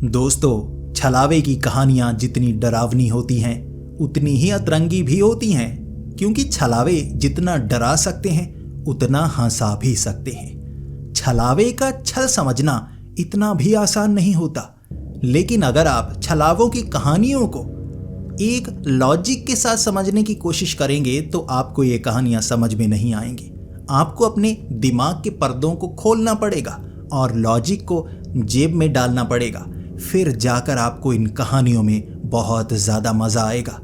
दोस्तों, छलावे की कहानियां जितनी डरावनी होती हैं उतनी ही अतरंगी भी होती हैं, क्योंकि छलावे जितना डरा सकते हैं उतना हंसा भी सकते हैं। छलावे का छल समझना इतना भी आसान नहीं होता, लेकिन अगर आप छलावों की कहानियों को एक लॉजिक के साथ समझने की कोशिश करेंगे तो आपको ये कहानियां समझ में नहीं आएंगी। आपको अपने दिमाग के पर्दों को खोलना पड़ेगा और लॉजिक को जेब में डालना पड़ेगा, फिर जाकर आपको इन कहानियों में बहुत ज़्यादा मज़ा आएगा।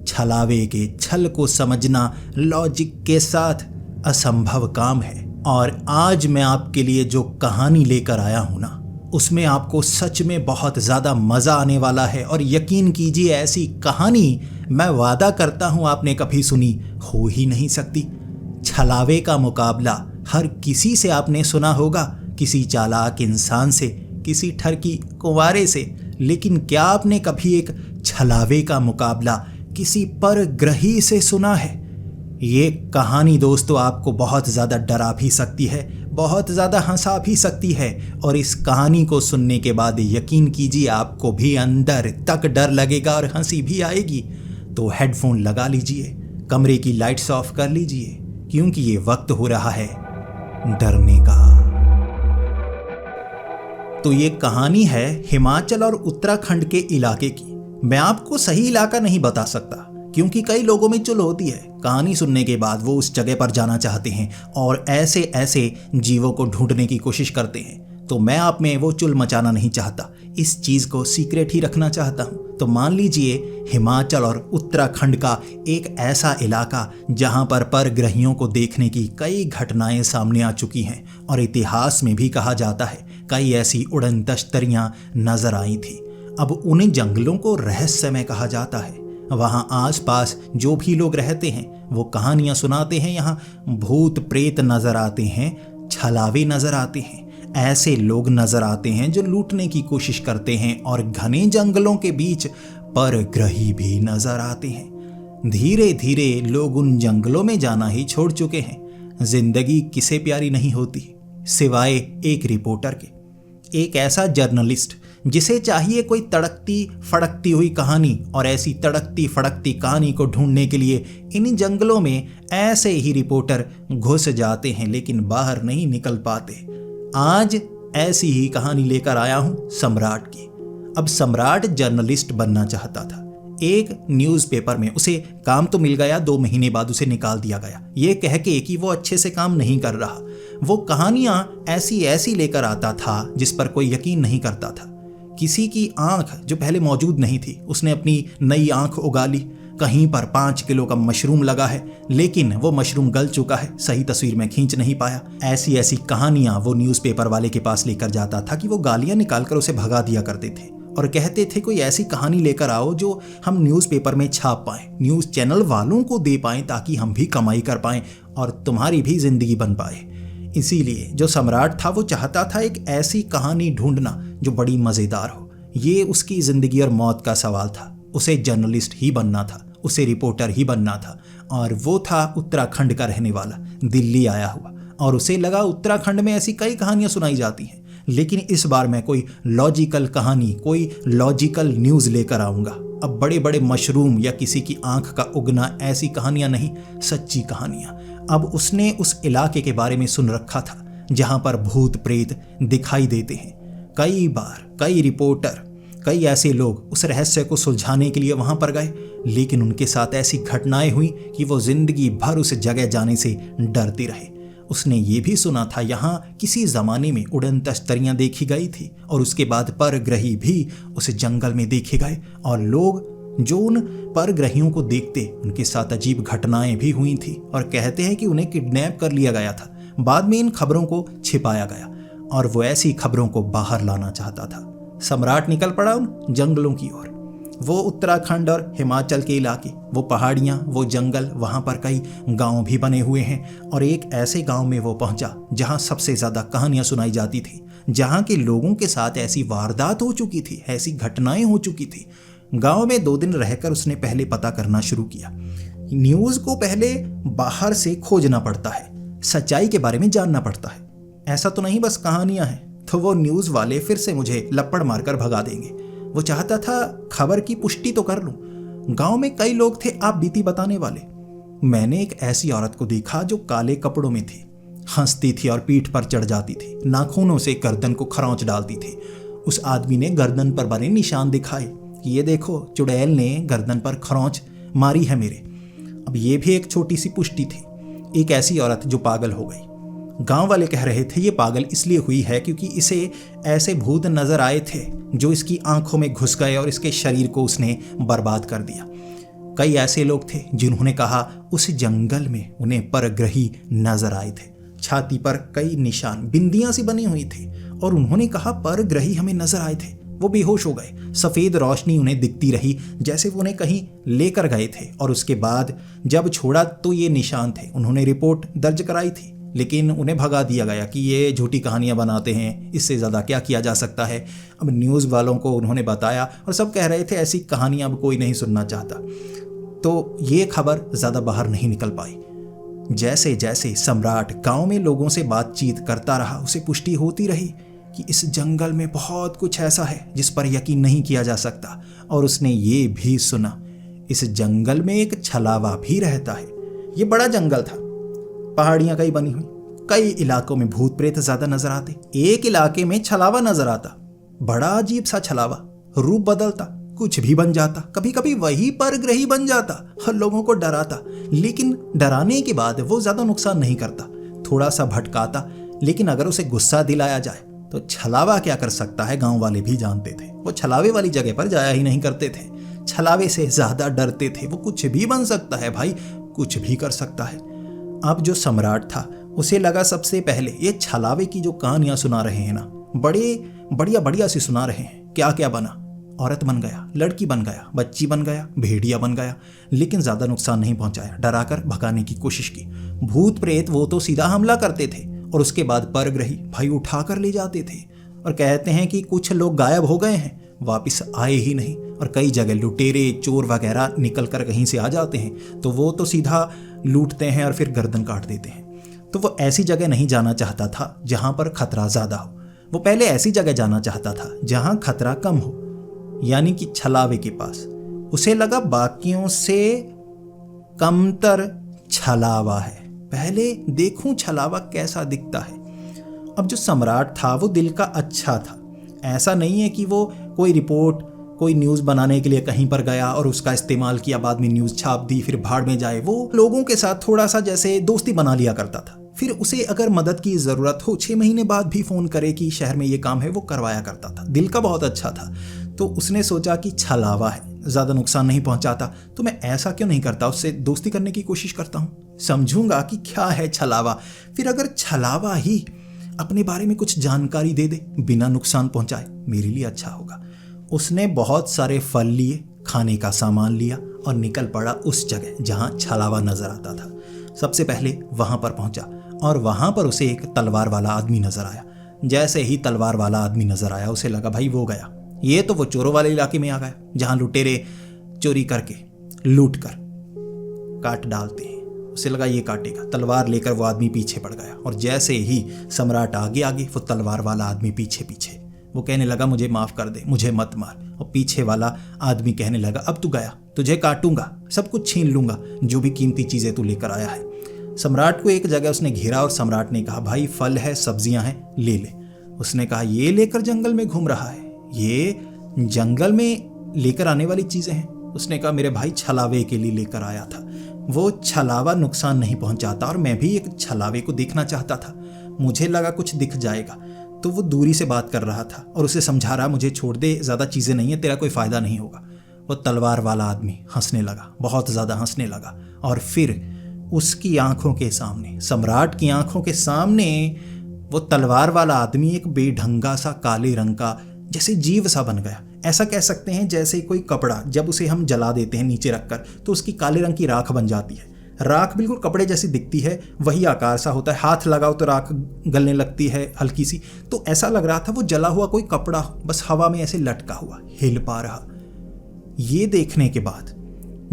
छलावे के छल को समझना लॉजिक के साथ असंभव काम है, और आज मैं आपके लिए जो कहानी लेकर आया हूं ना, उसमें आपको सच में बहुत ज़्यादा मज़ा आने वाला है। और यकीन कीजिए, ऐसी कहानी मैं वादा करता हूं आपने कभी सुनी हो ही नहीं सकती। छलावे का मुकाबला हर किसी से आपने सुना होगा, किसी चालाक इंसान से, किसी ठरकी कुंवारे से, लेकिन क्या आपने कभी एक छलावे का मुकाबला किसी परग्रही से सुना है? ये कहानी दोस्तों आपको बहुत ज़्यादा डरा भी सकती है, बहुत ज़्यादा हंसा भी सकती है, और इस कहानी को सुनने के बाद यकीन कीजिए आपको भी अंदर तक डर लगेगा और हंसी भी आएगी। तो हेडफोन लगा लीजिए, कमरे की लाइट्स ऑफ कर लीजिए, क्योंकि ये वक्त हो रहा है डरने का। तो ये कहानी है हिमाचल और उत्तराखंड के इलाके की। मैं आपको सही इलाका नहीं बता सकता, क्योंकि कई लोगों में चुल होती है, कहानी सुनने के बाद वो उस जगह पर जाना चाहते हैं और ऐसे ऐसे जीवों को ढूंढने की कोशिश करते हैं। तो मैं आप में वो चुल मचाना नहीं चाहता, इस चीज़ को सीक्रेट ही रखना चाहता हूँ। तो मान लीजिए हिमाचल और उत्तराखंड का एक ऐसा इलाका जहाँ पर परग्रहियों को देखने की कई घटनाएं सामने आ चुकी हैं, और इतिहास में भी कहा जाता है कई ऐसी उड़न तश्तरियां नजर आई थी। अब उन जंगलों को रहस्यमय कहा जाता है। वहाँ आसपास जो भी लोग रहते हैं वो कहानियाँ सुनाते हैं। यहाँ भूत प्रेत नजर आते हैं, छलावे नजर आते हैं, ऐसे लोग नजर आते हैं जो लूटने की कोशिश करते हैं, और घने जंगलों के बीच परग्रही भी नजर आते हैं। धीरे धीरे लोग उन जंगलों में जाना ही छोड़ चुके हैं। जिंदगी किसे प्यारी नहीं होती सिवाय एक रिपोर्टर के, एक ऐसा जर्नलिस्ट जिसे चाहिए कोई तड़कती फड़कती हुई कहानी, और ऐसी तड़कती फड़कती कहानी को ढूंढने के लिए इन जंगलों में ऐसे ही रिपोर्टर घुस जाते हैं, लेकिन बाहर नहीं निकल पाते। आज ऐसी ही कहानी लेकर आया हूं सम्राट की। अब सम्राट जर्नलिस्ट बनना चाहता था। एक न्यूज़पेपर में उसे काम तो मिल गया, 2 महीने बाद उसे निकाल दिया गया, ये कह के कि वो अच्छे से काम नहीं कर रहा। वो कहानियां ऐसी ऐसी लेकर आता था जिस पर कोई यकीन नहीं करता था। किसी की आंख जो पहले मौजूद नहीं थी, उसने अपनी नई आंख उगा ली। कहीं पर 5 किलो का मशरूम लगा है, लेकिन वो मशरूम गल चुका है, सही तस्वीर में खींच नहीं पाया। ऐसी ऐसी कहानियां वो न्यूज़पेपर वाले के पास लेकर जाता था कि वो गालियां निकालकर उसे भगा दिया करते थे, और कहते थे कोई ऐसी कहानी लेकर आओ जो हम न्यूज़पेपर में छाप पाएं, न्यूज़ चैनल वालों को दे पाएं, ताकि हम भी कमाई कर पाएं और तुम्हारी भी जिंदगी बन पाए। इसीलिए जो सम्राट था वो चाहता था एक ऐसी कहानी ढूंढना जो बड़ी मज़ेदार हो। ये उसकी ज़िंदगी और मौत का सवाल था। उसे जर्नलिस्ट ही बनना था, उसे रिपोर्टर ही बनना था, और वो था उत्तराखंड का रहने वाला, दिल्ली आया हुआ, और उसे लगा उत्तराखंड में ऐसी कई कहानियां सुनाई जाती हैं, लेकिन इस बार मैं कोई लॉजिकल कहानी, कोई लॉजिकल न्यूज़ लेकर आऊँगा। अब बड़े बड़े मशरूम या किसी की आंख का उगना, ऐसी कहानियां नहीं, सच्ची कहानियां। अब उसने उस इलाके के बारे में सुन रखा था जहां पर भूत प्रेत दिखाई देते हैं। कई बार कई रिपोर्टर, कई ऐसे लोग उस रहस्य को सुलझाने के लिए वहां पर गए, लेकिन उनके साथ ऐसी घटनाएं हुई कि वो जिंदगी भर उस जगह जाने से डरते रहे। उसने ये भी सुना था यहाँ किसी ज़माने में उड़न तश्तरियाँ देखी गई थी, और उसके बाद परग्रही भी उस जंगल में देखे गए, और लोग जो उन परग्रहियों को देखते उनके साथ अजीब घटनाएं भी हुई थी, और कहते हैं कि उन्हें किडनैप कर लिया गया था। बाद में इन खबरों को छिपाया गया, और वो ऐसी खबरों को बाहर लाना चाहता था। सम्राट निकल पड़ा उन जंगलों की ओर। वो उत्तराखंड और हिमाचल के इलाके, वो पहाड़ियाँ, वो जंगल, वहाँ पर कई गांव भी बने हुए हैं, और एक ऐसे गांव में वो पहुँचा जहाँ सबसे ज़्यादा कहानियाँ सुनाई जाती थी, जहाँ के लोगों के साथ ऐसी वारदात हो चुकी थी, ऐसी घटनाएं हो चुकी थी। गांव में 2 दिन रहकर उसने पहले पता करना शुरू किया। न्यूज़ को पहले बाहर से खोजना पड़ता है, सच्चाई के बारे में जानना पड़ता है। ऐसा तो नहीं बस कहानियां हैं, तो वो न्यूज़ वाले फिर से मुझे लपड़ मारकर भगा देंगे। वो चाहता था खबर की पुष्टि तो कर लूं। गांव में कई लोग थे आप बीती बताने वाले। मैंने एक ऐसी औरत को देखा जो काले कपड़ों में थी, हंसती थी और पीठ पर चढ़ जाती थी, नाखूनों से गर्दन को खरोंच डालती थी। उस आदमी ने गर्दन पर बने निशान दिखाए कि ये देखो, चुड़ैल ने गर्दन पर खरोंच मारी है मेरे। अब ये भी एक छोटी सी पुष्टि थी। एक ऐसी औरत जो पागल हो गई। गांव वाले कह रहे थे ये पागल इसलिए हुई है क्योंकि इसे ऐसे भूत नजर आए थे जो इसकी आंखों में घुस गए और इसके शरीर को उसने बर्बाद कर दिया। कई ऐसे लोग थे जिन्होंने कहा उस जंगल में उन्हें परग्रही नजर आए थे। छाती पर कई निशान बिंदियां सी बनी हुई थी और उन्होंने कहा परग्रही हमें नजर आए थे। वो बेहोश हो गए। सफेद रोशनी उन्हें दिखती रही जैसे वो उन्हें कहीं लेकर गए थे और उसके बाद जब छोड़ा तो ये निशान थे। उन्होंने रिपोर्ट दर्ज कराई थी लेकिन उन्हें भगा दिया गया कि ये झूठी कहानियां बनाते हैं, इससे ज़्यादा क्या किया जा सकता है। अब न्यूज़ वालों को उन्होंने बताया और सब कह रहे थे ऐसी कहानियां अब कोई नहीं सुनना चाहता। तो ये खबर ज़्यादा बाहर नहीं निकल पाई। जैसे जैसे सम्राट गांव में लोगों से बातचीत करता रहा उसे पुष्टि होती रही कि इस जंगल में बहुत कुछ ऐसा है जिस पर यकीन नहीं किया जा सकता। और उसने ये भी सुना इस जंगल में एक छलावा भी रहता है। ये बड़ा जंगल था, पहाड़ियां कई बनी हुई, कई इलाकों में भूत प्रेत ज्यादा नजर आते, एक इलाके में छलावा नजर आता, बड़ा अजीब सा छलावा, रूप बदलता, कुछ भी बन जाता, कभी कभी वही परग्रही बन जाता और लोगों को डराता। लेकिन डराने के बाद वो ज्यादा नुकसान नहीं करता, थोड़ा सा भटकाता, लेकिन अगर उसे गुस्सा दिलाया जाए तो छलावा क्या कर सकता है गांव वाले भी जानते थे। वो छलावे वाली जगह पर जाया ही नहीं करते थे, छलावे से ज्यादा डरते थे। वो कुछ भी बन सकता है भाई, कुछ भी कर सकता है। अब जो सम्राट था उसे लगा सबसे पहले ये छलावे की जो कहानियां सुना रहे हैं ना, बड़े बढ़िया बढ़िया सी सुना रहे हैं। क्या क्या बना, औरत बन गया, लड़की बन गया, बच्ची बन गया, भेड़िया बन गया, लेकिन ज्यादा नुकसान नहीं पहुंचाया, डराकर भगाने की कोशिश की। भूत प्रेत वो तो सीधा हमला करते थे और उसके बाद परग्रही भाई उठा कर ले जाते थे। और कहते हैं कि कुछ लोग गायब हो गए हैं, वापस आए ही नहीं। और कई जगह लुटेरे चोर वगैरह निकल कर कहीं से आ जाते हैं तो वो तो सीधा लूटते हैं और फिर गर्दन काट देते हैं। तो वो ऐसी जगह नहीं जाना चाहता था जहां पर खतरा ज्यादा हो। वो पहले ऐसी जगह जाना चाहता था जहां खतरा कम हो, यानी कि छलावे के पास। उसे लगा बाकियों से कमतर छलावा है, पहले देखूं छलावा कैसा दिखता है। अब जो सम्राट था वो दिल का अच्छा था। ऐसा नहीं है कि वो कोई रिपोर्ट कोई न्यूज़ बनाने के लिए कहीं पर गया और उसका इस्तेमाल किया, बाद में न्यूज़ छाप दी, फिर भाड़ में जाए। वो लोगों के साथ थोड़ा सा जैसे दोस्ती बना लिया करता था। फिर उसे अगर मदद की ज़रूरत हो 6 महीने बाद भी फ़ोन करे कि शहर में ये काम है, वो करवाया करता था। दिल का बहुत अच्छा था। तो उसने सोचा कि छलावा है, ज़्यादा नुकसान नहीं पहुंचाता, तो मैं ऐसा क्यों नहीं करता, उससे दोस्ती करने की कोशिश करता हूँ, समझूंगा कि क्या है छलावा। फिर अगर छलावा ही अपने बारे में कुछ जानकारी दे दे बिना नुकसान पहुंचाए, मेरे लिए अच्छा होगा। उसने बहुत सारे फल लिए, खाने का सामान लिया और निकल पड़ा उस जगह जहां छलावा नजर आता था। सबसे पहले वहां पर पहुंचा और वहां पर उसे एक तलवार वाला आदमी नजर आया। जैसे ही तलवार वाला आदमी नजर आया उसे लगा भाई वो गया, ये तो वो चोरों वाले इलाके में आ गया जहां लुटेरे चोरी करके लूट कर काट डालते हैं। उसे लगा ये काटेगा, तलवार लेकर वो आदमी पीछे पड़ गया। और जैसे ही सम्राट आगे आगे, वो तलवार वाला आदमी पीछे पीछे। वो कहने लगा मुझे माफ कर दे, मुझे मत मार। और पीछे वाला आदमी कहने लगा अब तू गया, तुझे काटूंगा, सब कुछ छीन लूंगा, जो भी कीमती चीजें तू लेकर आया है। सम्राट को एक जगह उसने घेरा और सम्राट ने कहा भाई फल है, सब्जियां हैं, ले ले। उसने कहा ये लेकर जंगल में घूम रहा है, ये जंगल में लेकर आने वाली चीजें हैं। उसने कहा मेरे भाई छलावे के लिए लेकर आया था। वो छलावा नुकसान नहीं पहुंचाता और मैं भी एक छलावे को देखना चाहता था। मुझे लगा कुछ दिख जाएगा, तो वो दूरी से बात कर रहा था और उसे समझा रहा मुझे छोड़ दे, ज़्यादा चीज़ें नहीं है, तेरा कोई फ़ायदा नहीं होगा। वो तलवार वाला आदमी हंसने लगा, बहुत ज़्यादा हंसने लगा। और फिर उसकी आंखों के सामने, सम्राट की आंखों के सामने, वो तलवार वाला आदमी एक बेढंगा सा काले रंग का जैसे जीव सा बन गया। ऐसा कह सकते हैं जैसे कोई कपड़ा जब उसे हम जला देते हैं नीचे रखकर तो उसकी काले रंग की राख बन जाती है। राख बिल्कुल कपड़े जैसी दिखती है, वही आकार सा होता है, हाथ लगाओ तो राख गलने लगती है हल्की सी। तो ऐसा लग रहा था वो जला हुआ कोई कपड़ा बस हवा में ऐसे लटका हुआ हिल पा रहा। ये देखने के बाद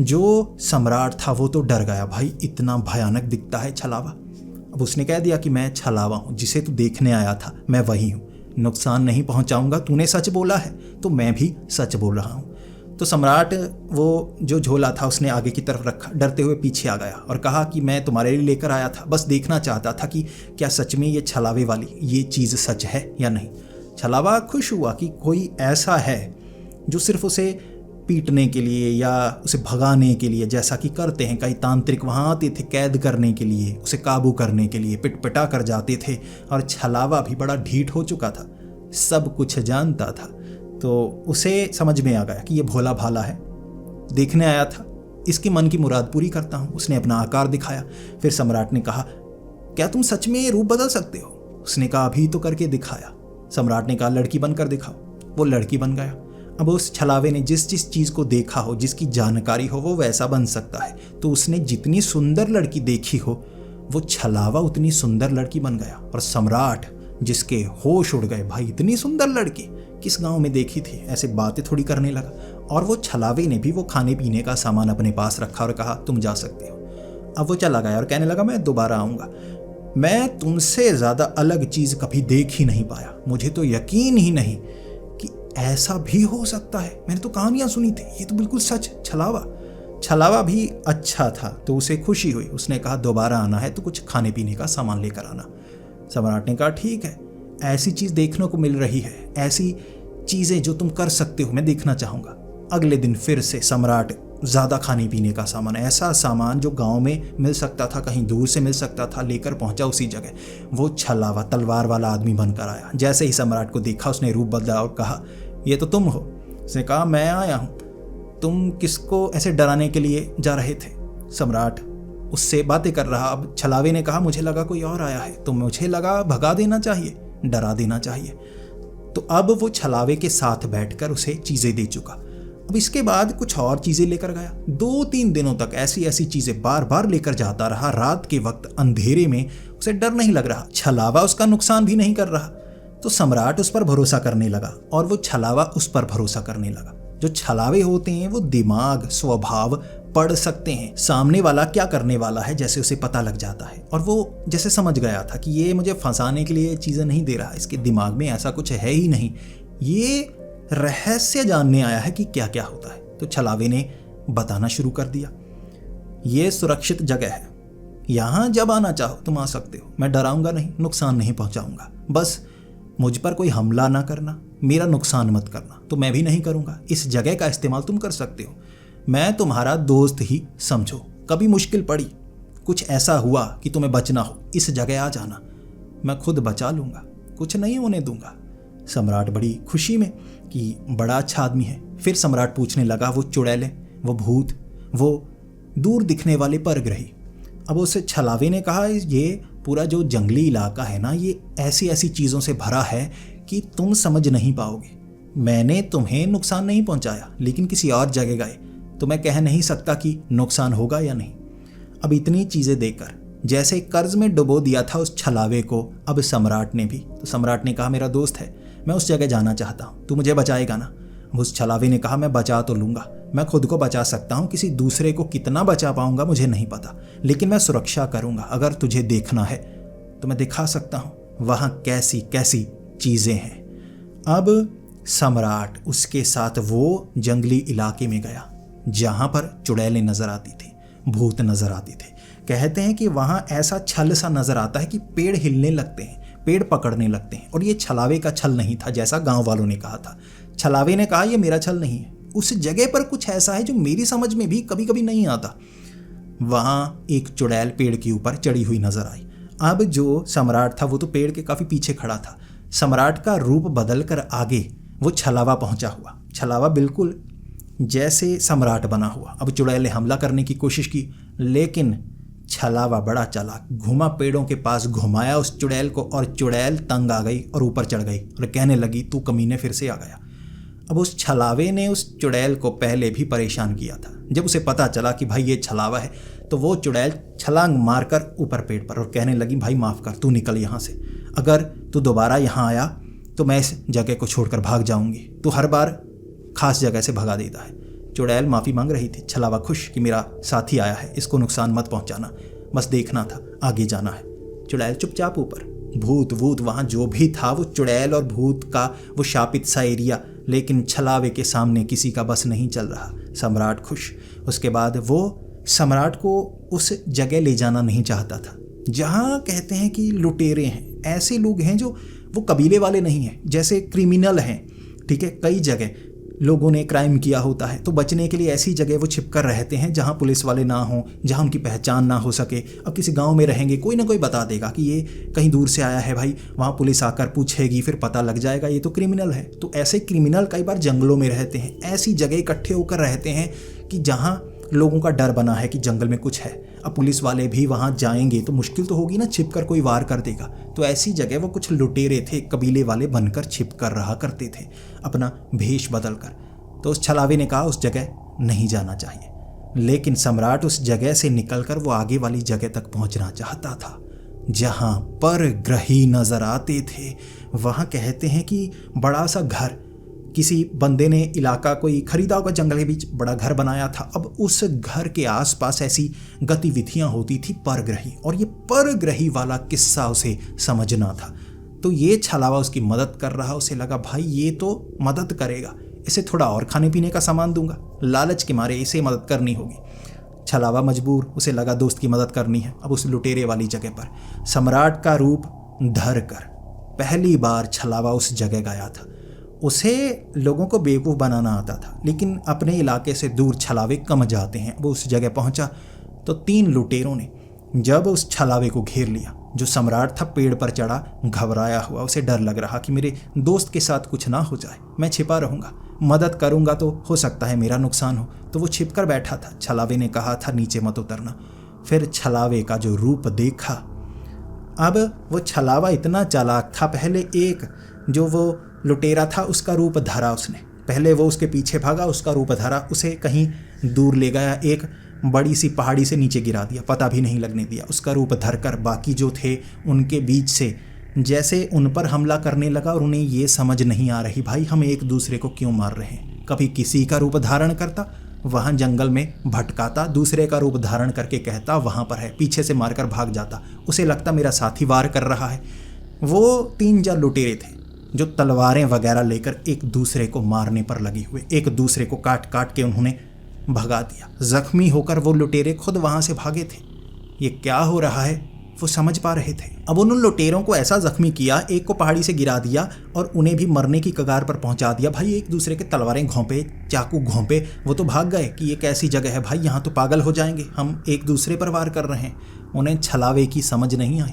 जो सम्राट था वो तो डर गया, भाई इतना भयानक दिखता है छलावा। अब उसने कह दिया कि मैं छलावा हूँ, जिसे तू देखने आया था मैं वही हूँ। नुकसान नहीं पहुंचाऊंगा, तूने सच बोला है तो मैं भी सच बोल रहा हूँ। तो सम्राट वो जो झोला था उसने आगे की तरफ रखा, डरते हुए पीछे आ गया और कहा कि मैं तुम्हारे लिए लेकर आया था, बस देखना चाहता था कि क्या सच में ये छलावे वाली ये चीज़ सच है या नहीं। छलावा खुश हुआ कि कोई ऐसा है जो सिर्फ उसे पीटने के लिए या उसे भगाने के लिए, जैसा कि करते हैं कई तांत्रिक वहाँ आते थे कैद करने के लिए, उसे काबू करने के लिए पिटपिटा कर जाते थे। और छलावा भी बड़ा ढीठ हो चुका था, सब कुछ जानता था, तो उसे समझ में आ गया कि ये भोला भाला है, देखने आया था, इसकी मन की मुराद पूरी करता हूँ। उसने अपना आकार दिखाया। फिर सम्राट ने कहा, क्या तुम सच में ये रूप बदल सकते हो? उसने कहा, अभी तो करके दिखाया। सम्राट ने कहा, लड़की बनकर दिखाओ। वो लड़की बन गया। अब उस छलावे ने जिस जिस चीज़ को देखा हो, जिसकी जानकारी हो, वो वैसा बन सकता है। तो उसने जितनी सुंदर लड़की देखी हो, वो छलावा उतनी सुंदर लड़की बन गया। और सम्राट जिसके होश उड़ गए, भाई इतनी सुंदर लड़की किस गांव में देखी थी, ऐसे बातें थोड़ी करने लगा। और वो छलावे ने भी वो खाने पीने का सामान अपने पास रखा और कहा, तुम जा सकते हो। अब वो चला गया और कहने लगा, मैं दोबारा आऊँगा। मैं तुमसे ज़्यादा अलग चीज़ कभी देख ही नहीं पाया। मुझे तो यकीन ही नहीं कि ऐसा भी हो सकता है। मैंने तो कहानियाँ सुनी थी, ये तो बिल्कुल सच। छलावा भी अच्छा था तो उसे खुशी हुई। उसने कहा, दोबारा आना है तो कुछ खाने पीने का सामान लेकर आना। सम्राट ने कहा, ठीक है, ऐसी चीज़ देखने को मिल रही है, ऐसी चीज़ें जो तुम कर सकते हो मैं देखना चाहूँगा। अगले दिन फिर से सम्राट ज़्यादा खाने पीने का सामान, ऐसा सामान जो गांव में मिल सकता था, कहीं दूर से मिल सकता था, लेकर पहुंचा उसी जगह। वो छलावा तलवार वाला आदमी बनकर आया। जैसे ही सम्राट को देखा उसने रूप बदला और कहा, ये तो तुम हो। उसने कहा, मैं आया हूँ। तुम किसको ऐसे डराने के लिए जा रहे थे? सम्राट उससे बातें कर रहा। अब छलावे ने कहा, मुझे लगा कोई और आया है, तो मुझे लगा भगा देना चाहिए, डरा देना चाहिए। तो अब वो छलावे के साथ बैठकर उसे चीज़ें दे चुका। अब इसके बाद कुछ और चीज़ें लेकर गया। 2-3 दिनों तक ऐसी ऐसी चीज़ें बार बार लेकर जाता रहा। रात के वक्त अंधेरे में उसे डर नहीं लग रहा, छलावा उसका नुकसान भी नहीं कर रहा। तो सम्राट उस पर भरोसा करने लगा और वो छलावा उस पर भरोसा करने लगा। जो छलावे होते हैं वो दिमाग, स्वभाव पढ़ सकते हैं, सामने वाला क्या करने वाला है जैसे उसे पता लग जाता है। और वो जैसे समझ गया था कि ये मुझे फंसाने के लिए चीज़ें नहीं दे रहा, इसके दिमाग में ऐसा कुछ है ही नहीं, ये रहस्य जानने आया है कि क्या क्या होता है। तो छलावे ने बताना शुरू कर दिया, ये सुरक्षित जगह है, यहाँ जब आना चाहो तुम आ सकते हो, मैं डराऊंगा नहीं, नुकसान नहीं पहुँचाऊंगा, बस मुझ पर कोई हमला ना करना, मेरा नुकसान मत करना, तो मैं भी नहीं करूँगा। इस जगह का इस्तेमाल तुम कर सकते हो, मैं तुम्हारा दोस्त ही समझो। कभी मुश्किल पड़ी, कुछ ऐसा हुआ कि तुम्हें बचना हो, इस जगह आ जाना, मैं खुद बचा लूँगा, कुछ नहीं होने दूंगा। सम्राट बड़ी खुशी में कि बड़ा अच्छा आदमी है। फिर सम्राट पूछने लगा, वो चुड़ैलें, वो भूत, वो दूर दिखने वाले परग्रही। अब उसे छलावे ने कहा, ये पूरा जो जंगली इलाका है ना, ये ऐसी ऐसी चीज़ों से भरा है कि तुम समझ नहीं पाओगे। मैंने तुम्हें नुकसान नहीं पहुंचाया, लेकिन किसी और जगह गए तो मैं कह नहीं सकता कि नुकसान होगा या नहीं। अब इतनी चीज़ें देकर जैसे कर्ज में डुबो दिया था उस छलावे को, अब सम्राट ने भी। तो सम्राट ने कहा, मेरा दोस्त है, मैं उस जगह जाना चाहता हूँ, तू मुझे बचाएगा ना? उस छलावे ने कहा, मैं बचा तो लूँगा, मैं खुद को बचा सकता हूँ, किसी दूसरे को कितना बचा पाऊँगा मुझे नहीं पता, लेकिन मैं सुरक्षा करूँगा। अगर तुझे देखना है तो मैं दिखा सकता हूँ वहाँ कैसी कैसी चीज़ें हैं। अब सम्राट उसके साथ वो जंगली इलाके में गया जहाँ पर चुड़ैलें नज़र आती थी, भूत नज़र आते थे। कहते हैं कि वहाँ ऐसा छल सा नज़र आता है कि पेड़ हिलने लगते हैं, पेड़ पकड़ने लगते हैं। और ये छलावे का छल नहीं था जैसा गांव वालों ने कहा था। छलावे ने कहा, ये मेरा छल नहीं है, उस जगह पर कुछ ऐसा है जो मेरी समझ में भी कभी कभी नहीं आता। वहाँ एक चुड़ैल पेड़ के ऊपर चढ़ी हुई नजर आई। अब जो सम्राट था वो तो पेड़ के काफ़ी पीछे खड़ा था। सम्राट का रूप बदल कर आगे वो छलावा पहुंचा हुआ। छलावा बिल्कुल जैसे सम्राट बना हुआ। अब चुड़ैल ने हमला करने की कोशिश की, लेकिन छलावा बड़ा चालाक घुमा, पेड़ों के पास घुमाया उस चुड़ैल को, और चुड़ैल तंग आ गई और ऊपर चढ़ गई और कहने लगी, तू कमीने फिर से आ गया। अब उस छलावे ने उस चुड़ैल को पहले भी परेशान किया था। जब उसे पता चला कि भाई ये छलावा है तो वो चुड़ैल छलांग मारकर ऊपर पेड़ पर और कहने लगी, भाई माफ़ कर, तू निकल यहाँ से, अगर तू दोबारा यहाँ आया तो मैं इस जगह को छोड़कर भाग जाऊँगी, तू हर बार खास जगह से भगा देता है। चुड़ैल माफ़ी मांग रही थी। छलावा खुश कि मेरा साथी आया है, इसको नुकसान मत पहुंचाना, बस देखना था, आगे जाना है। चुड़ैल चुपचाप ऊपर भूत वूत वहाँ जो भी था, वो चुड़ैल और भूत का वो शापित सा एरिया, लेकिन छलावे के सामने किसी का बस नहीं चल रहा। सम्राट खुश। उसके बाद वो सम्राट को उस जगह ले जाना नहीं चाहता था जहाँ कहते हैं कि लुटेरे हैं, ऐसे लोग हैं जो वो कबीले वाले नहीं हैं, जैसे क्रिमिनल हैं। ठीक है, कई जगह लोगों ने क्राइम किया होता है, तो बचने के लिए ऐसी जगह वो छिप कर रहते हैं जहाँ पुलिस वाले ना हों, जहाँ उनकी पहचान ना हो सके। अब किसी गांव में रहेंगे, कोई ना कोई बता देगा कि ये कहीं दूर से आया है भाई, वहाँ पुलिस आकर पूछेगी, फिर पता लग जाएगा ये तो क्रिमिनल है। तो ऐसे क्रिमिनल कई बार जंगलों में रहते हैं, ऐसी जगह इकट्ठे होकर रहते हैं कि जहाँ लोगों का डर बना है कि जंगल में कुछ है। अब पुलिस वाले भी वहाँ जाएंगे तो मुश्किल तो होगी ना, छिप कर कोई वार कर देगा। तो ऐसी जगह वो कुछ लुटेरे थे, कबीले वाले बनकर छिप कर रहा करते थे, अपना भेष बदल कर। तो उस छलावे ने कहा उस जगह नहीं जाना चाहिए, लेकिन सम्राट उस जगह से निकलकर वो आगे वाली जगह तक पहुंचना चाहता था जहां परग्रही नजर आते थे। वहां कहते हैं कि बड़ा सा घर, किसी बंदे ने इलाका कोई खरीदा होगा, जंगल के बीच बड़ा घर बनाया था। अब उस घर के आसपास ऐसी गतिविधियां होती थी परग्रही, और ये परग्रही वाला किस्सा उसे समझना था। तो ये छलावा उसकी मदद कर रहा। उसे लगा भाई ये तो मदद करेगा, इसे थोड़ा और खाने पीने का सामान दूंगा, लालच के मारे इसे मदद करनी होगी। छलावा मजबूर, उसे लगा दोस्त की मदद करनी है। अब उस लुटेरे वाली जगह पर सम्राट का रूप धर कर पहली बार छलावा उस जगह गया था। उसे लोगों को बेवकूफ़ बनाना आता था, लेकिन अपने इलाके से दूर छलावे कम जाते हैं। वो उस जगह पहुंचा तो 3 लुटेरों ने जब उस छलावे को घेर लिया, जो सम्राट था पेड़ पर चढ़ा घबराया हुआ। उसे डर लग रहा कि मेरे दोस्त के साथ कुछ ना हो जाए, मैं छिपा रहूँगा, मदद करूँगा तो हो सकता है मेरा नुकसान हो। तो वो छिप कर बैठा था। छलावे ने कहा था नीचे मत उतरना। फिर छलावे का जो रूप देखा, अब वो छलावा इतना चालाक था, पहले एक जो वो लुटेरा था उसका रूप धरा उसने, पहले वो उसके पीछे भागा, उसका रूप धरा, उसे कहीं दूर ले गया, एक बड़ी सी पहाड़ी से नीचे गिरा दिया, पता भी नहीं लगने दिया। उसका रूप धरकर बाकी जो थे उनके बीच से जैसे उन पर हमला करने लगा, और उन्हें ये समझ नहीं आ रही भाई हम एक दूसरे को क्यों मार रहे हैं। कभी किसी का रूप धारण करता, वहाँ जंगल में भटकाता, दूसरे का रूप धारण करके कहता वहाँ पर है, पीछे से मारकर भाग जाता। उसे लगता मेरा साथी वार कर रहा है। वो 3-4 लुटेरे थे जो तलवारें वगैरह लेकर एक दूसरे को मारने पर लगे हुए, एक दूसरे को काट काट के उन्होंने भगा दिया। जख्मी होकर वो लुटेरे खुद वहां से भागे थे। ये क्या हो रहा है वो समझ पा रहे थे। अब उन लुटेरों को ऐसा जख्मी किया, एक को पहाड़ी से गिरा दिया और उन्हें भी मरने की कगार पर पहुंचा दिया। भाई एक दूसरे के तलवारें घोंपे, चाकू घोंपे, वो तो भाग गए कि ये कैसी जगह है भाई, यहाँ तो पागल हो जाएंगे, हम एक दूसरे पर वार कर रहे हैं। उन्हें छलावे की समझ नहीं आई,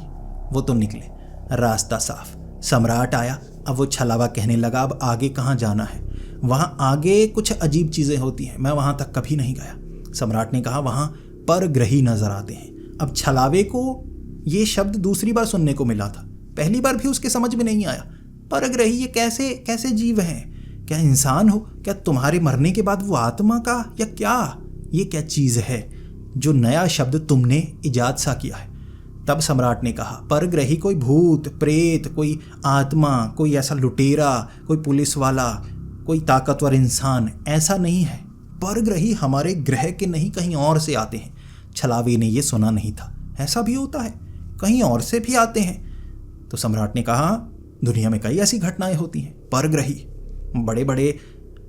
वो तो निकले, रास्ता साफ। सम्राट आया, अब वो छलावा कहने लगा अब आगे कहाँ जाना है, वहाँ आगे कुछ अजीब चीज़ें होती हैं, मैं वहाँ तक कभी नहीं गया। सम्राट ने कहा वहाँ परग्रही नजर आते हैं। अब छलावे को ये शब्द दूसरी बार सुनने को मिला था, पहली बार भी उसके समझ में नहीं आया। परग्रही ये कैसे कैसे जीव हैं, क्या इंसान हो, क्या तुम्हारे मरने के बाद वो आत्मा का, या क्या ये क्या चीज़ है जो नया शब्द तुमने इजाद सा किया है। तब सम्राट ने कहा परग्रही कोई भूत प्रेत, कोई आत्मा, कोई ऐसा लुटेरा, कोई पुलिस वाला, कोई ताकतवर इंसान, ऐसा नहीं है। परग्रही हमारे ग्रह के नहीं कहीं और से आते हैं। छलावे ने ये सुना नहीं था, ऐसा भी होता है, कहीं और से भी आते हैं। तो सम्राट ने कहा दुनिया में कई ऐसी घटनाएं होती हैं, परग्रही बड़े बड़े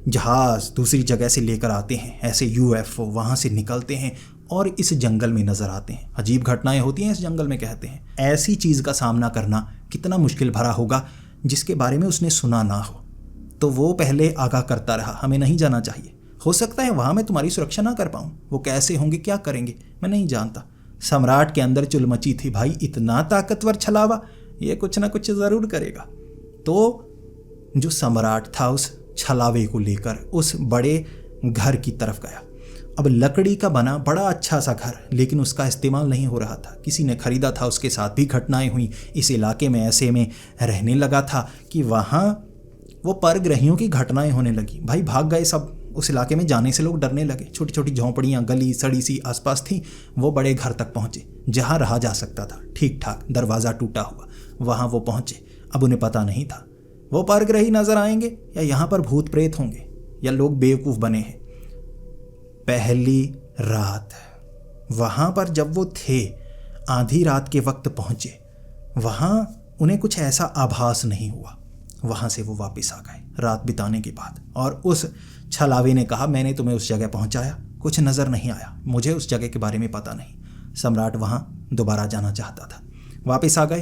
जहाज दूसरी जगह से लेकर आते हैं, ऐसे UFO वहाँ से निकलते हैं और इस जंगल में नजर आते हैं। अजीब घटनाएं होती हैं इस जंगल में, कहते हैं। ऐसी चीज़ का सामना करना कितना मुश्किल भरा होगा जिसके बारे में उसने सुना ना हो। तो वो पहले आगाह करता रहा हमें नहीं जाना चाहिए, हो सकता है वहाँ मैं तुम्हारी सुरक्षा ना कर पाऊँ, वो कैसे होंगे, क्या करेंगे, मैं नहीं जानता। सम्राट के अंदर चुल मची थी, भाई इतना ताकतवर छलावा, ये कुछ ना कुछ ज़रूर करेगा। तो जो सम्राट था उस छलावे को लेकर उस बड़े घर की तरफ गया। अब लकड़ी का बना बड़ा अच्छा सा घर, लेकिन उसका इस्तेमाल नहीं हो रहा था, किसी ने खरीदा था, उसके साथ भी घटनाएं हुई। इस इलाके में ऐसे में रहने लगा था कि वहाँ वो परग्रहियों की घटनाएं होने लगी। भाई भाग गए सब, उस इलाके में जाने से लोग डरने लगे। छोटी छोटी झोंपड़ियाँ गली सड़ी सी आसपास थी। वो बड़े घर तक पहुँचे जहाँ रहा जा सकता था, ठीक ठाक, दरवाज़ा टूटा हुआ, वहाँ वो पहुँचे। अब उन्हें पता नहीं था वो परग्रही नजर आएंगे या यहाँ पर भूत प्रेत होंगे या लोग बेवकूफ़ बने हैं। पहली रात वहाँ पर जब वो थे, आधी रात के वक्त पहुँचे, वहाँ उन्हें कुछ ऐसा आभास नहीं हुआ। वहाँ से वो वापस आ गए रात बिताने के बाद, और उस छलावे ने कहा, मैंने तुम्हें उस जगह पहुँचाया, कुछ नज़र नहीं आया, मुझे उस जगह के बारे में पता नहीं। सम्राट वहाँ दोबारा जाना चाहता था। वापस आ गए।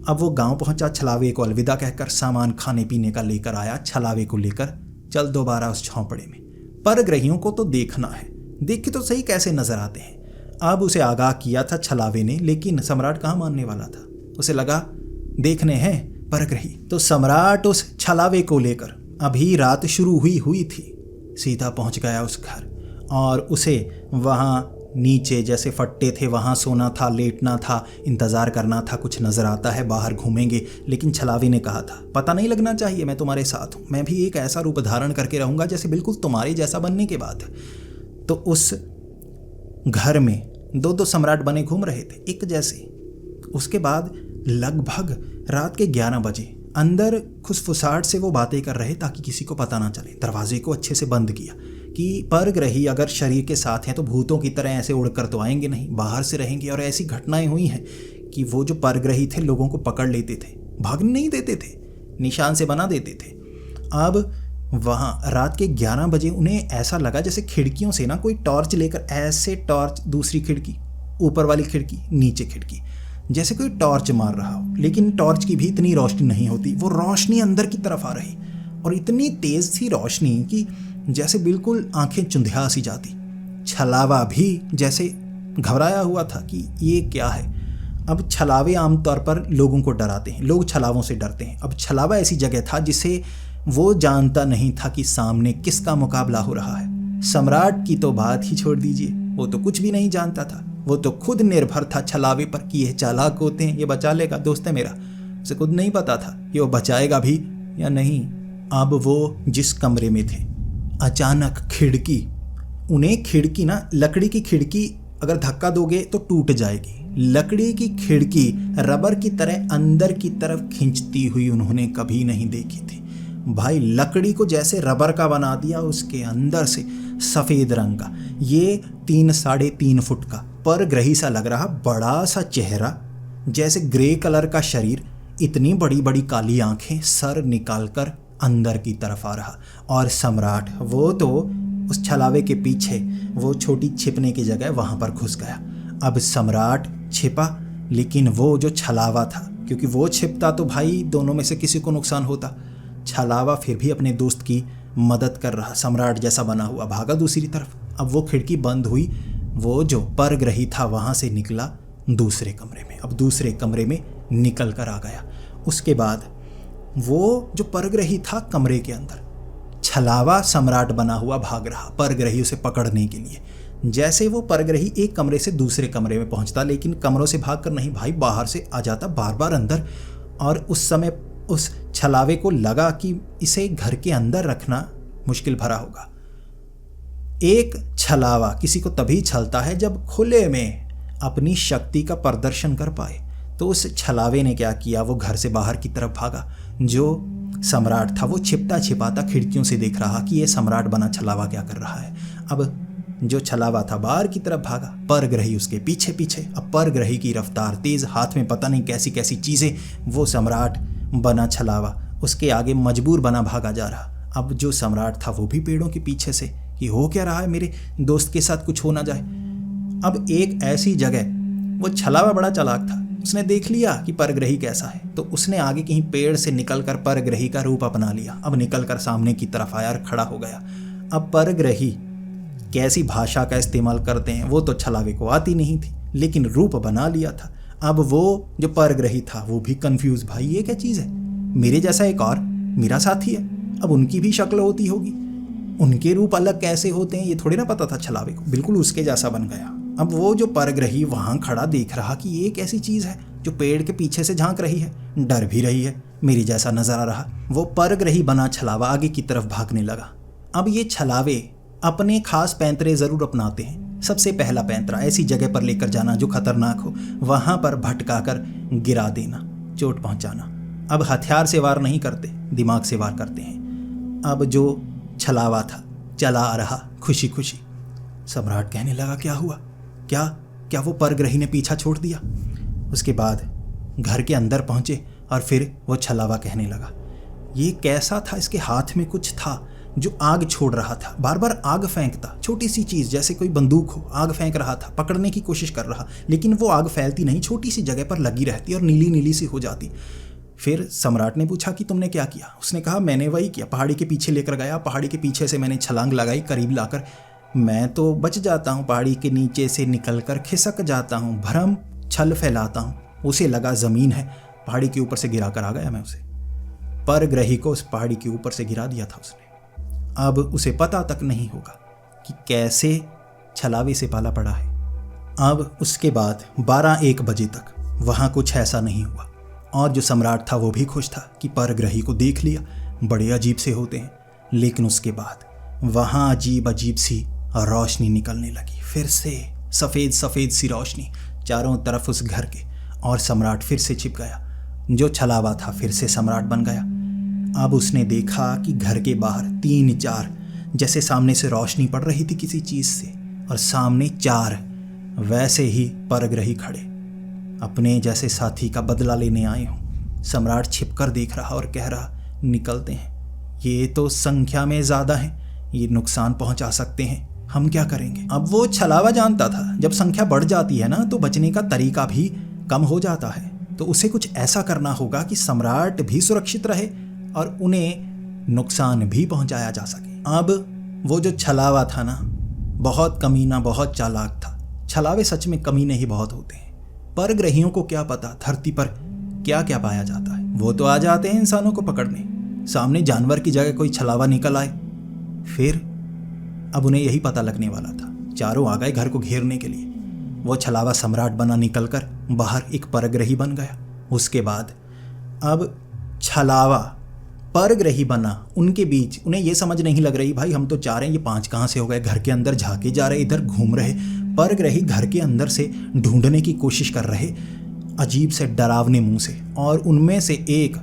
अब वो गांव पहुंचा, छलावे को अलविदा कहकर सामान खाने पीने का लेकर आया। छलावे को लेकर चल दोबारा उस झोंपड़े में, परग्रहियों को तो देखना है, देख के तो सही कैसे नजर आते हैं। अब उसे आगाह किया था छलावे ने, लेकिन सम्राट कहाँ मानने वाला था। उसे लगा देखने हैं परग्रही। तो सम्राट उस छलावे को लेकर, अभी रात शुरू हुई थी, सीधा पहुंच गया उस घर, और उसे वहाँ नीचे जैसे फट्टे थे वहाँ सोना था, लेटना था, इंतज़ार करना था, कुछ नज़र आता है, बाहर घूमेंगे। लेकिन छलावे ने कहा था, पता नहीं लगना चाहिए, मैं तुम्हारे साथ हूँ, मैं भी एक ऐसा रूप धारण करके रहूँगा जैसे बिल्कुल तुम्हारे जैसा बनने के बाद। तो उस घर में दो दो सम्राट बने घूम रहे थे एक जैसे। उसके बाद लगभग रात के 11 बजे अंदर खुसफुसाहट से वो बातें कर रहे ताकि किसी को पता ना चले। दरवाजे को अच्छे से बंद किया कि परग्रही अगर शरीर के साथ हैं तो भूतों की तरह ऐसे उड़कर तो आएंगे नहीं, बाहर से रहेंगे। और ऐसी घटनाएं हुई हैं कि वो जो परग्रही थे लोगों को पकड़ लेते थे, भागने नहीं देते थे, निशान से बना देते थे। अब वहाँ रात के 11 बजे उन्हें ऐसा लगा जैसे खिड़कियों से ना कोई टॉर्च लेकर, ऐसे टॉर्च, दूसरी खिड़की, ऊपर वाली खिड़की, नीचे खिड़की, जैसे कोई टॉर्च मार रहा हो। लेकिन टॉर्च की भी इतनी रोशनी नहीं होती, वो रोशनी अंदर की तरफ आ रही, और इतनी तेज थी रोशनी कि जैसे बिल्कुल आंखें चुंधिया सी जाती। छलावा भी जैसे घबराया हुआ था कि ये क्या है। अब छलावे आमतौर पर लोगों को डराते हैं, लोग छलावों से डरते हैं। अब छलावा ऐसी जगह था जिसे वो जानता नहीं था कि सामने किसका मुकाबला हो रहा है। सम्राट की तो बात ही छोड़ दीजिए, वो तो कुछ भी नहीं जानता था। वो तो खुद निर्भर था छलावे पर कि ये चालाक होते हैं, ये बचा लेगा, दोस्त है मेरा। उसे खुद नहीं पता था कि वो बचाएगा भी या नहीं। अब वो जिस कमरे में थे, अचानक खिड़की, उन्हें खिड़की ना, लकड़ी की खिड़की अगर धक्का दोगे तो टूट जाएगी। लकड़ी की खिड़की रबर की तरह अंदर की तरफ खींचती हुई उन्होंने कभी नहीं देखी थी। भाई लकड़ी को जैसे रबर का बना दिया, उसके अंदर से सफ़ेद रंग का, ये 3-3.5 फुट का परग्रही सा लग रहा, बड़ा सा चेहरा, जैसे ग्रे कलर का शरीर, इतनी बड़ी बड़ी काली आंखें, सर निकालकर अंदर की तरफ आ रहा। और सम्राट वो तो उस छलावे के पीछे वो छोटी छिपने की जगह वहाँ पर घुस गया। अब सम्राट छिपा, लेकिन वो जो छलावा था, क्योंकि वो छिपता तो भाई दोनों में से किसी को नुकसान होता, छलावा फिर भी अपने दोस्त की मदद कर रहा, सम्राट जैसा बना हुआ, भागा दूसरी तरफ। अब वो खिड़की बंद हुई, वो जो परग्रही था वहाँ से निकला दूसरे कमरे में। अब दूसरे कमरे में निकल कर आ गया। उसके बाद वो जो परग्रही था कमरे के अंदर, छलावा सम्राट बना हुआ भाग रहा परग्रही उसे पकड़ने के लिए। जैसे वो परग्रही एक कमरे से दूसरे कमरे में पहुंचता, लेकिन कमरों से भागकर नहीं भाई, बाहर से आ जाता बार बार अंदर। और उस समय उस छलावे को लगा कि इसे घर के अंदर रखना मुश्किल भरा होगा। एक छलावा किसी को तभी छलता है जब खुले में अपनी शक्ति का प्रदर्शन कर पाए। तो उस छलावे ने क्या किया, वो घर से बाहर की तरफ भागा। जो सम्राट था वो छिपता छिपाता खिड़कियों से देख रहा कि ये सम्राट बना छलावा क्या कर रहा है। अब जो छलावा था बाहर की तरफ भागा, परग्रही उसके पीछे पीछे। अब परग्रही की रफ्तार तेज, हाथ में पता नहीं कैसी कैसी चीज़ें, वो सम्राट बना छलावा उसके आगे मजबूर बना भागा जा रहा। अब जो सम्राट था वो भी पेड़ों के पीछे से कि हो क्या रहा है, मेरे दोस्त के साथ कुछ हो ना जाए। अब एक ऐसी जगह, वो छलावा बड़ा चालाक था, उसने देख लिया कि परग्रही कैसा है, तो उसने आगे कहीं पेड़ से निकलकर परग्रही का रूप अपना लिया। अब निकलकर सामने की तरफ आया और खड़ा हो गया। अब परग्रही कैसी भाषा का इस्तेमाल करते हैं वो तो छलावे को आती नहीं थी, लेकिन रूप बना लिया था। अब वो जो परग्रही था वो भी कंफ्यूज, भाई ये क्या चीज़ है, मेरे जैसा एक और मेरा साथी है, अब उनकी भी शक्ल होती होगी, उनके रूप अलग कैसे होते हैं ये थोड़ी ना पता था छलावे को, बिल्कुल उसके जैसा बन गया। अब वो जो परग्रही वहाँ खड़ा देख रहा कि ये एक ऐसी चीज़ है जो पेड़ के पीछे से झांक रही है, डर भी रही है, मेरी जैसा नजर आ रहा। वो परग्रही बना छलावा आगे की तरफ भागने लगा। अब ये छलावे अपने खास पैंतरे ज़रूर अपनाते हैं। सबसे पहला पैंतरा, ऐसी जगह पर लेकर जाना जो खतरनाक हो, वहाँ पर भटकाकर गिरा देना, चोट पहुँचाना। अब हथियार से वार नहीं करते, दिमाग से वार करते हैं। अब जो छलावा था चला आ रहा खुशी खुशी। सम्राट कहने लगा क्या हुआ, क्या क्या वो परग्रही ने पीछा छोड़ दिया। उसके बाद घर के अंदर पहुँचे। और फिर वो छलावा कहने लगा, ये कैसा था, इसके हाथ में कुछ था जो आग छोड़ रहा था, बार बार आग फेंकता, छोटी सी चीज़ जैसे कोई बंदूक हो, आग फेंक रहा था, पकड़ने की कोशिश कर रहा, लेकिन वो आग फैलती नहीं, छोटी सी जगह पर लगी रहती और नीली नीली सी हो जाती। फिर सम्राट ने पूछा कि तुमने क्या किया? उसने कहा, मैंने वही किया, पहाड़ी के पीछे लेकर गया, पहाड़ी के पीछे से मैंने छलांग लगाई, करीब लाकर मैं तो बच जाता हूँ, पहाड़ी के नीचे से निकलकर खिसक जाता हूँ, भ्रम छल फैलाता हूँ, उसे लगा ज़मीन है, पहाड़ी के ऊपर से गिरा कर आ गया मैं उसे। परग्रही को उस पहाड़ी के ऊपर से गिरा दिया था उसने। अब उसे पता तक नहीं होगा कि कैसे छलावे से पाला पड़ा है। अब उसके बाद 12-1 बजे तक वहाँ कुछ ऐसा नहीं हुआ और जो सम्राट था वो भी खुश था कि परग्रही को देख लिया, बड़े अजीब से होते हैं। लेकिन उसके बाद वहाँ अजीब अजीब सी रोशनी निकलने लगी, फिर से सफ़ेद सफ़ेद सी रोशनी चारों तरफ उस घर के, और सम्राट फिर से छिप गया। जो छलावा था फिर से सम्राट बन गया। अब उसने देखा कि घर के बाहर 3-4 जैसे सामने से रोशनी पड़ रही थी किसी चीज़ से, और सामने 4 वैसे ही परग्रही खड़े, अपने जैसे साथी का बदला लेने आए हों। सम्राट छिपकर देख रहा और कह रहा, निकलते हैं, ये तो संख्या में ज़्यादा हैं, ये नुकसान पहुंचा सकते हैं, हम क्या करेंगे? अब वो छलावा जानता था जब संख्या बढ़ जाती है ना तो बचने का तरीका भी कम हो जाता है, तो उसे कुछ ऐसा करना होगा कि सम्राट भी सुरक्षित रहे और उन्हें नुकसान भी पहुंचाया जा सके। अब वो जो छलावा था ना, बहुत कमीना, बहुत चालाक था। छलावे सच में कमीने ही बहुत होते हैं। परग्रहियों को क्या पता धरती पर क्या क्या पाया जाता है, वो तो आ जाते हैं इंसानों को पकड़ने। सामने जानवर की जगह कोई छलावा निकल आए, फिर अब उन्हें यही पता लगने वाला था। चारों आ गए घर को घेरने के लिए। वो छलावा सम्राट बना निकलकर बाहर एक परग्रही बन गया। उसके बाद अब छलावा परग्रही बना, उनके बीच उन्हें ये समझ नहीं लग रही, भाई हम तो 4 हैं, ये 5 कहाँ से हो गए? घर के अंदर झाके जा रहे, इधर घूम रहे। परग्रही घर के अंदर से ढूंढने की कोशिश कर रहे अजीब से डरावने मुंह से, और उनमें से एक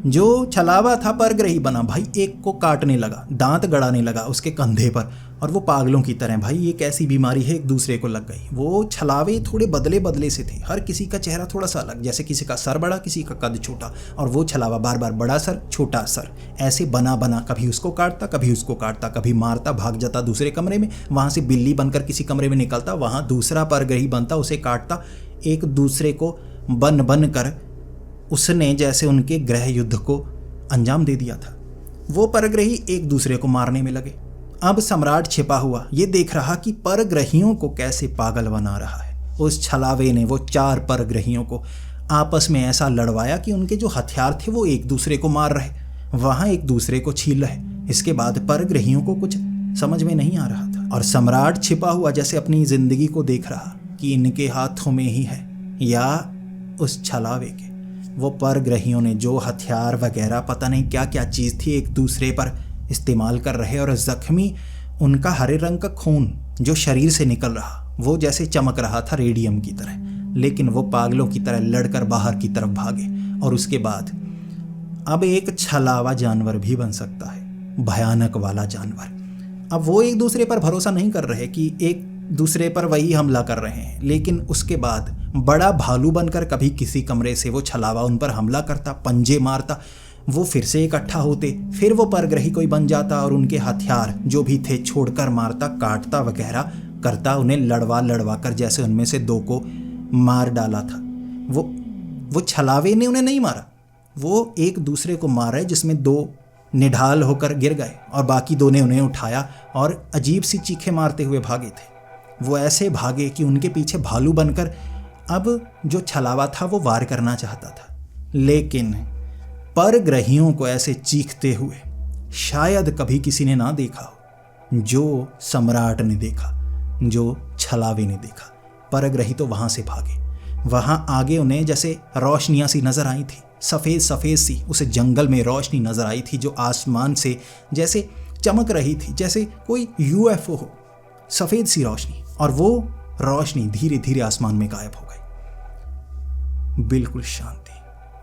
जो छलावा था परग्रही बना, भाई एक को काटने लगा, दांत गड़ाने लगा उसके कंधे पर, और वो पागलों की तरह, भाई ये कैसी बीमारी है, एक दूसरे को लग गई। वो छलावे थोड़े बदले बदले से थे, हर किसी का चेहरा थोड़ा सा अलग, जैसे किसी का सर बड़ा, किसी का कद छोटा, और वो छलावा बार बार बड़ा सर छोटा सर ऐसे बना बना कभी उसको काटता, कभी उसको काटता, कभी मारता, भाग जाता दूसरे कमरे में, वहाँ से बिल्ली बनकर किसी कमरे में निकलता, वहाँ दूसरा परग्रही बनता, उसे काटता। एक दूसरे को बन बन कर उसने जैसे उनके ग्रह युद्ध को अंजाम दे दिया था। वो परग्रही एक दूसरे को मारने में लगे। अब सम्राट छिपा हुआ ये देख रहा कि परग्रहियों को कैसे पागल बना रहा है। उस छलावे ने वो 4 परग्रहियों को आपस में ऐसा लड़वाया कि उनके जो हथियार थे वो एक दूसरे को मार रहे, वहाँ एक दूसरे को छील रहे। इसके बाद परग्रहियों को कुछ समझ में नहीं आ रहा था, और सम्राट छिपा हुआ जैसे अपनी जिंदगी को देख रहा कि इनके हाथों में ही है या उस छलावे के। वो परग्रहियों ने जो हथियार वगैरह पता नहीं क्या क्या चीज़ थी एक दूसरे पर इस्तेमाल कर रहे, और ज़ख्मी उनका हरे रंग का खून जो शरीर से निकल रहा वो जैसे चमक रहा था रेडियम की तरह। लेकिन वो पागलों की तरह लड़कर बाहर की तरफ भागे। और उसके बाद अब एक छलावा जानवर भी बन सकता है, भयानक वाला जानवर। अब वो एक दूसरे पर भरोसा नहीं कर रहे कि एक दूसरे पर वही हमला कर रहे हैं, लेकिन उसके बाद बड़ा भालू बनकर कभी किसी कमरे से वो छलावा उन पर हमला करता, पंजे मारता, वो फिर से इकट्ठा होते, फिर वो परग्रही कोई बन जाता और उनके हथियार जो भी थे छोड़कर मारता, काटता वगैरह करता, उन्हें लड़वा लड़वा कर जैसे उनमें से 2 को मार डाला था। वो छलावे ने उन्हें नहीं मारा, वो एक दूसरे को मार रहे जिसमें 2 निढाल होकर गिर गए और बाकी 2 ने उन्हें उठाया और अजीब सी चीखें मारते हुए भागे थे। वो ऐसे भागे कि उनके पीछे भालू बनकर अब जो छलावा था वो वार करना चाहता था, लेकिन परग्रहियों को ऐसे चीखते हुए शायद कभी किसी ने ना देखा हो जो सम्राट ने देखा, जो छलावे ने देखा। परग्रही तो वहाँ से भागे। वहाँ आगे उन्हें जैसे रोशनियाँ सी नज़र आई थी, सफ़ेद सफ़ेद सी, उसे जंगल में रोशनी नज़र आई थी जो आसमान से जैसे चमक रही थी, जैसे कोई UFO हो, सफ़ेद सी रोशनी। और वो रोशनी धीरे धीरे आसमान में गायब हो गई। बिल्कुल शांति।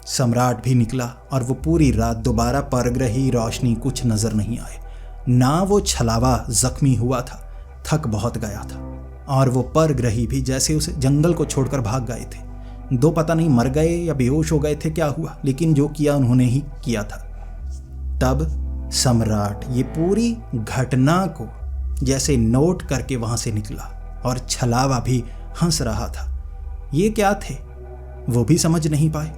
सम्राट भी निकला और वो पूरी रात दोबारा परग्रही रोशनी कुछ नज़र नहीं आए। ना वो छलावा जख्मी हुआ था, थक बहुत गया था, और वो परग्रही भी जैसे उस जंगल को छोड़कर भाग गए थे। दो पता नहीं मर गए या बेहोश हो गए थे, क्या हुआ, लेकिन जो किया उन्होंने ही किया था। तब सम्राट ये पूरी घटना को जैसे नोट करके वहां से निकला और छलावा भी हंस रहा था। ये क्या थे वो भी समझ नहीं पाए,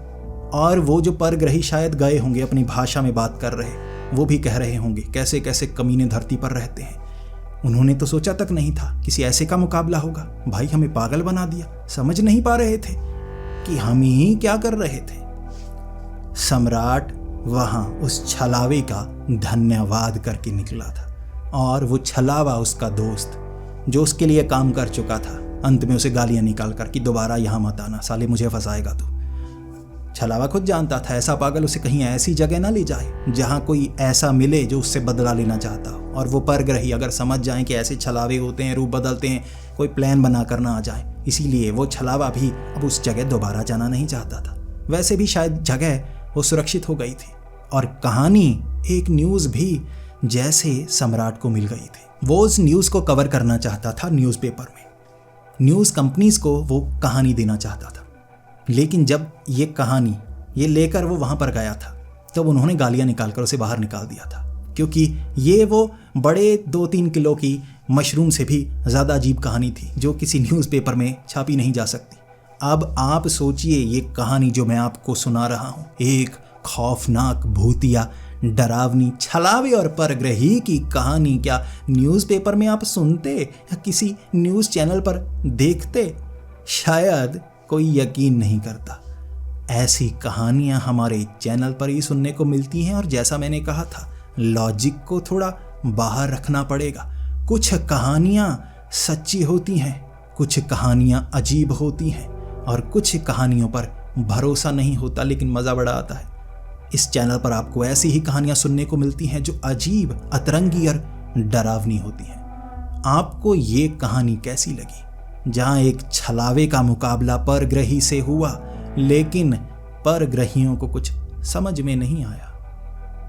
और वो जो परग्रही शायद गए होंगे अपनी भाषा में बात कर रहे, वो भी कह रहे होंगे कैसे कैसे कमीने धरती पर रहते हैं। उन्होंने तो सोचा तक नहीं था किसी ऐसे का मुकाबला होगा। भाई हमें पागल बना दिया, समझ नहीं पा रहे थे कि हम ही क्या कर रहे थे। सम्राट वहां उस छलावे का धन्यवाद करके निकला था, और वो छलावा उसका दोस्त जो उसके लिए काम कर चुका था, अंत में उसे गालियां निकाल कर कि दोबारा यहां मत आना साले, मुझे फंसाएगा तू। छलावा खुद जानता था ऐसा पागल उसे कहीं ऐसी जगह ना ले जाए जहां कोई ऐसा मिले जो उससे बदला लेना चाहता हो, और वो परग्रही अगर समझ जाएं कि ऐसे छलावे होते हैं, रूप बदलते हैं, कोई प्लान बना कर ना आ जाए। इसीलिए वो छलावा भी अब उस जगह दोबारा जाना नहीं चाहता था। वैसे भी शायद जगह वो सुरक्षित हो गई थी, और कहानी एक न्यूज़ भी जैसे सम्राट को मिल गई थी। वो उस न्यूज़ को कवर करना चाहता था न्यूज़पेपर में, न्यूज़ कंपनीज को वो कहानी देना चाहता था। लेकिन जब ये कहानी ये लेकर वो वहाँ पर गया था, तब उन्होंने गालियाँ निकालकर उसे बाहर निकाल दिया था, क्योंकि ये वो बड़े 2-3 किलो की मशरूम से भी ज़्यादा अजीब कहानी थी जो किसी न्यूज़पेपर में छापी नहीं जा सकती। अब आप सोचिए, ये कहानी जो मैं आपको सुना रहा हूँ, एक खौफनाक, भूतिया, डरावनी, छलावे और परग्रही की कहानी क्या न्यूज़पेपर में आप सुनते या किसी न्यूज़ चैनल पर देखते? शायद कोई यकीन नहीं करता। ऐसी कहानियां हमारे चैनल पर ही सुनने को मिलती हैं, और जैसा मैंने कहा था, लॉजिक को थोड़ा बाहर रखना पड़ेगा। कुछ कहानियां सच्ची होती हैं, कुछ कहानियां अजीब होती हैं, और कुछ कहानियों पर भरोसा नहीं होता, लेकिन मज़ा बड़ा आता है। इस चैनल पर आपको ऐसी ही कहानियां सुनने को मिलती हैं जो अजीब, अतरंगी और डरावनी होती हैं। आपको ये कहानी कैसी लगी, जहां एक छलावे का मुकाबला परग्रही से हुआ, लेकिन परग्रहियों को कुछ समझ में नहीं आया?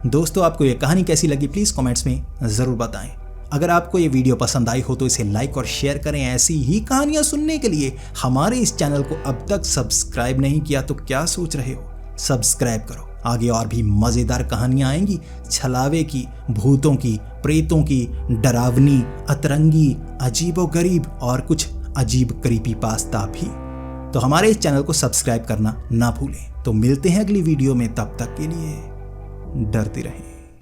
दोस्तों, आपको ये कहानी कैसी लगी प्लीज़ कमेंट्स में ज़रूर बताएं। अगर आपको ये वीडियो पसंद आई हो तो इसे लाइक और शेयर करें। ऐसी ही कहानियां सुनने के लिए हमारे इस चैनल को अब तक सब्सक्राइब नहीं किया तो क्या सोच रहे हो, सब्सक्राइब करो। आगे और भी मज़ेदार कहानियां आएंगी, छलावे की, भूतों की, प्रेतों की, डरावनी, अतरंगी, अजीबोगरीब और कुछ अजीब क्रीपी पास्ता भी। तो हमारे इस चैनल को सब्सक्राइब करना ना भूलें। तो मिलते हैं अगली वीडियो में, तब तक के लिए डरते रहें।